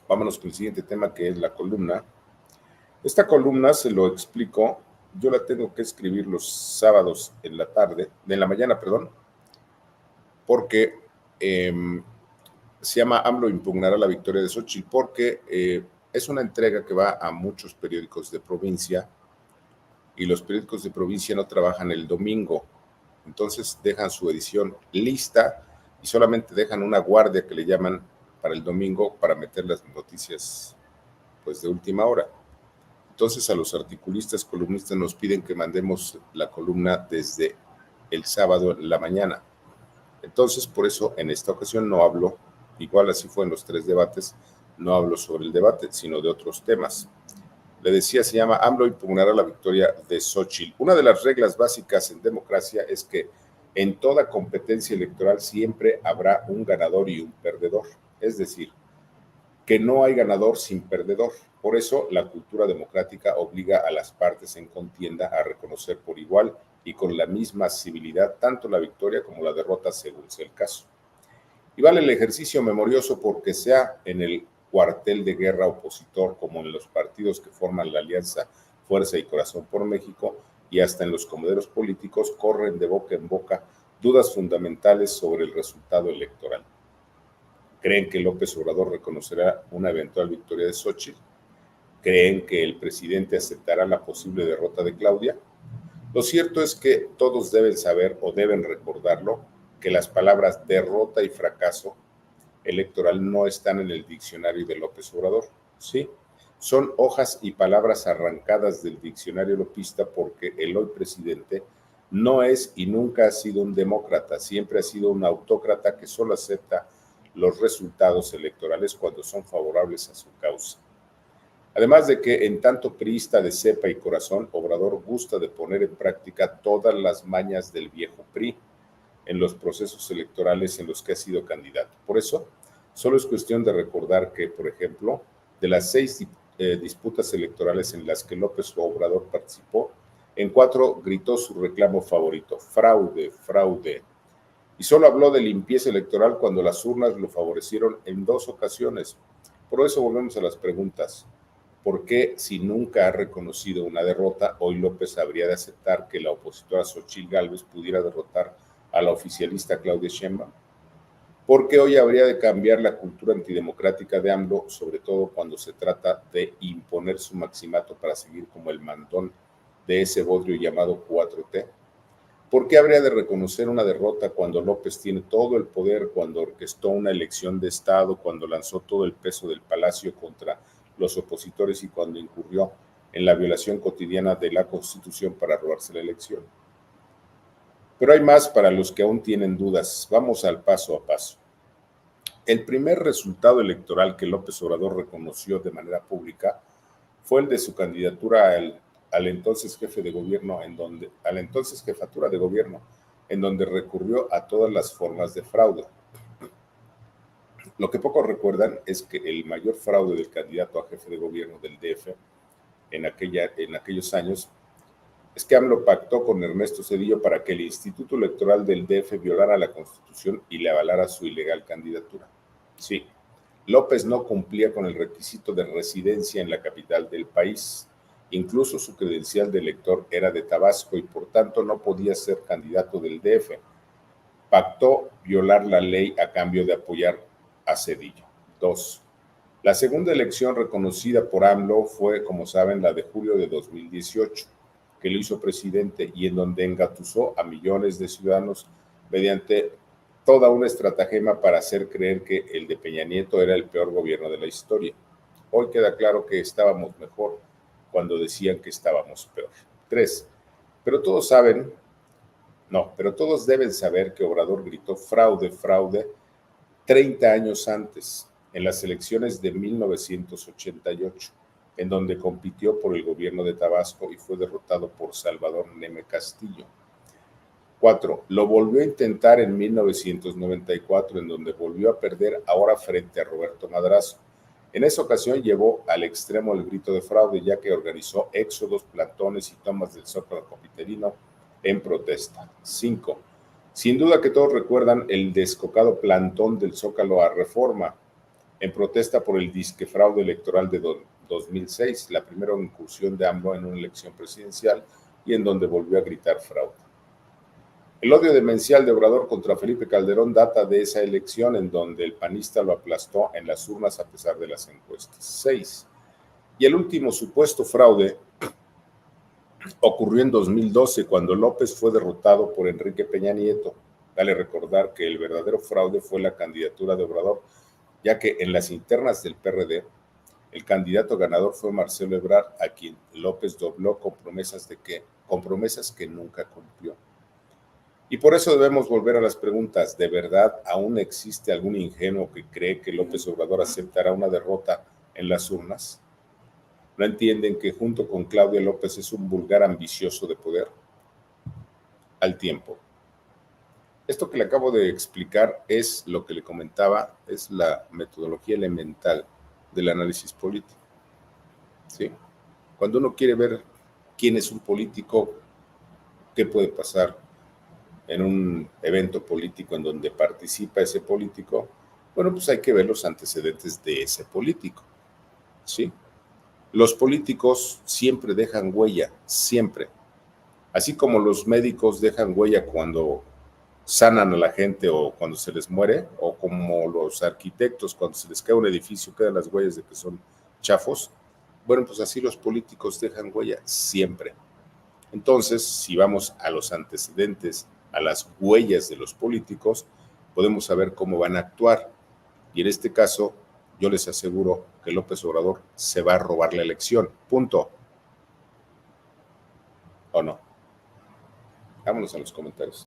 vámonos con el siguiente tema, que es la columna. Esta columna se lo explico, yo la tengo que escribir los sábados en la mañana, perdón, porque se llama AMLO impugnará la victoria de Xochitl, porque es una entrega que va a muchos periódicos de provincia, y los periódicos de provincia no trabajan el domingo, entonces dejan su edición lista y solamente dejan una guardia que le llaman para el domingo para meter las noticias pues de última hora. Entonces a los articulistas, columnistas nos piden que mandemos la columna desde el sábado en la mañana. Entonces por eso en esta ocasión no hablo, igual así fue en los 3 debates, no hablo sobre el debate, sino de otros temas. Le decía, se llama AMLO impugnará la victoria de Xochitl. Una de las reglas básicas en democracia es que en toda competencia electoral siempre habrá un ganador y un perdedor. Es decir, que no hay ganador sin perdedor. Por eso la cultura democrática obliga a las partes en contienda a reconocer por igual y con la misma civilidad tanto la victoria como la derrota según sea el caso. Y vale el ejercicio memorioso porque sea en el cuartel de guerra opositor como en los partidos que forman la alianza Fuerza y Corazón por México y hasta en los comederos políticos corren de boca en boca dudas fundamentales sobre el resultado electoral. ¿Creen que López Obrador reconocerá una eventual victoria de Xochitl? ¿Creen que el presidente aceptará la posible derrota de Claudia? Lo cierto es que todos deben saber o deben recordarlo que las palabras derrota y fracaso electoral no están en el diccionario de López Obrador, ¿sí? Son hojas y palabras arrancadas del diccionario lopista porque el hoy presidente no es y nunca ha sido un demócrata, siempre ha sido un autócrata que solo acepta los resultados electorales cuando son favorables a su causa. Además de que en tanto priista de cepa y corazón, Obrador gusta de poner en práctica todas las mañas del viejo PRI en los procesos electorales en los que ha sido candidato. Por eso, solo es cuestión de recordar que, por ejemplo, de las 6 disputas electorales en las que López Obrador participó, en 4 gritó su reclamo favorito: fraude, fraude. Y solo habló de limpieza electoral cuando las urnas lo favorecieron en 2 ocasiones. Por eso volvemos a las preguntas. ¿Por qué, si nunca ha reconocido una derrota, hoy López habría de aceptar que la opositora Xochitl Gálvez pudiera derrotar a la oficialista Claudia Sheinbaum? ¿Por qué hoy habría de cambiar la cultura antidemocrática de AMLO, sobre todo cuando se trata de imponer su maximato para seguir como el mandón de ese bodrio llamado 4T? ¿Por qué habría de reconocer una derrota cuando López tiene todo el poder, cuando orquestó una elección de Estado, cuando lanzó todo el peso del palacio contra los opositores y cuando incurrió en la violación cotidiana de la Constitución para robarse la elección? Pero hay más para los que aún tienen dudas. Vamos al paso a paso. El primer resultado electoral que López Obrador reconoció de manera pública fue el de su candidatura al entonces jefe de gobierno, a la entonces jefatura de gobierno, en donde recurrió a todas las formas de fraude. Lo que pocos recuerdan es que el mayor fraude del candidato a jefe de gobierno del DF en aquellos años es que AMLO pactó con Ernesto Zedillo para que el Instituto Electoral del DF violara la Constitución y le avalara su ilegal candidatura. Sí, López no cumplía con el requisito de residencia en la capital del país. Incluso su credencial de elector era de Tabasco y por tanto no podía ser candidato del DF. Pactó violar la ley a cambio de apoyar a Zedillo. 2. La segunda elección reconocida por AMLO fue, como saben, la de julio de 2018, que lo hizo presidente y en donde engatusó a millones de ciudadanos mediante toda una estratagema para hacer creer que el de Peña Nieto era el peor gobierno de la historia. Hoy queda claro que estábamos mejor cuando decían que estábamos peor. 3. Pero todos deben saber que Obrador gritó fraude, fraude 30 años antes, en las elecciones de 1988, en donde compitió por el gobierno de Tabasco y fue derrotado por Salvador Neme Castillo. 4. Lo volvió a intentar en 1994, en donde volvió a perder ahora frente a Roberto Madrazo. En esa ocasión llevó al extremo el grito de fraude, ya que organizó éxodos, plantones y tomas del Zócalo capitalino en protesta. 5. Sin duda que todos recuerdan el descocado plantón del Zócalo a Reforma, en protesta por el disque fraude electoral de 2006, la primera incursión de AMLO en una elección presidencial y en donde volvió a gritar fraude. El odio demencial de Obrador contra Felipe Calderón data de esa elección en donde el panista lo aplastó en las urnas a pesar de las encuestas. 6. Y el último supuesto fraude ocurrió en 2012 cuando López fue derrotado por Enrique Peña Nieto. Vale recordar que el verdadero fraude fue la candidatura de Obrador, ya que en las internas del PRD, el candidato ganador fue Marcelo Ebrard, a quien López dobló con promesas que nunca cumplió. Y por eso debemos volver a las preguntas. ¿De verdad aún existe algún ingenuo que cree que López Obrador aceptará una derrota en las urnas? ¿No entienden que junto con Claudia López es un vulgar ambicioso de poder? Al tiempo. Esto que le acabo de explicar es lo que le comentaba, es la metodología elemental del análisis político. ¿Sí? Cuando uno quiere ver quién es un político, qué puede pasar en un evento político en donde participa ese político, bueno, pues hay que ver los antecedentes de ese político. ¿Sí? Los políticos siempre dejan huella, siempre. Así como los médicos dejan huella cuando sanan a la gente o cuando se les muere, o como los arquitectos cuando se les cae un edificio quedan las huellas de que son chafos. Bueno, pues así los políticos dejan huella siempre. Entonces, si vamos a los antecedentes, a las huellas de los políticos, podemos saber cómo van a actuar. Y en este caso, yo les aseguro que López Obrador se va a robar la elección. Punto. ¿O no? Vámonos a los comentarios.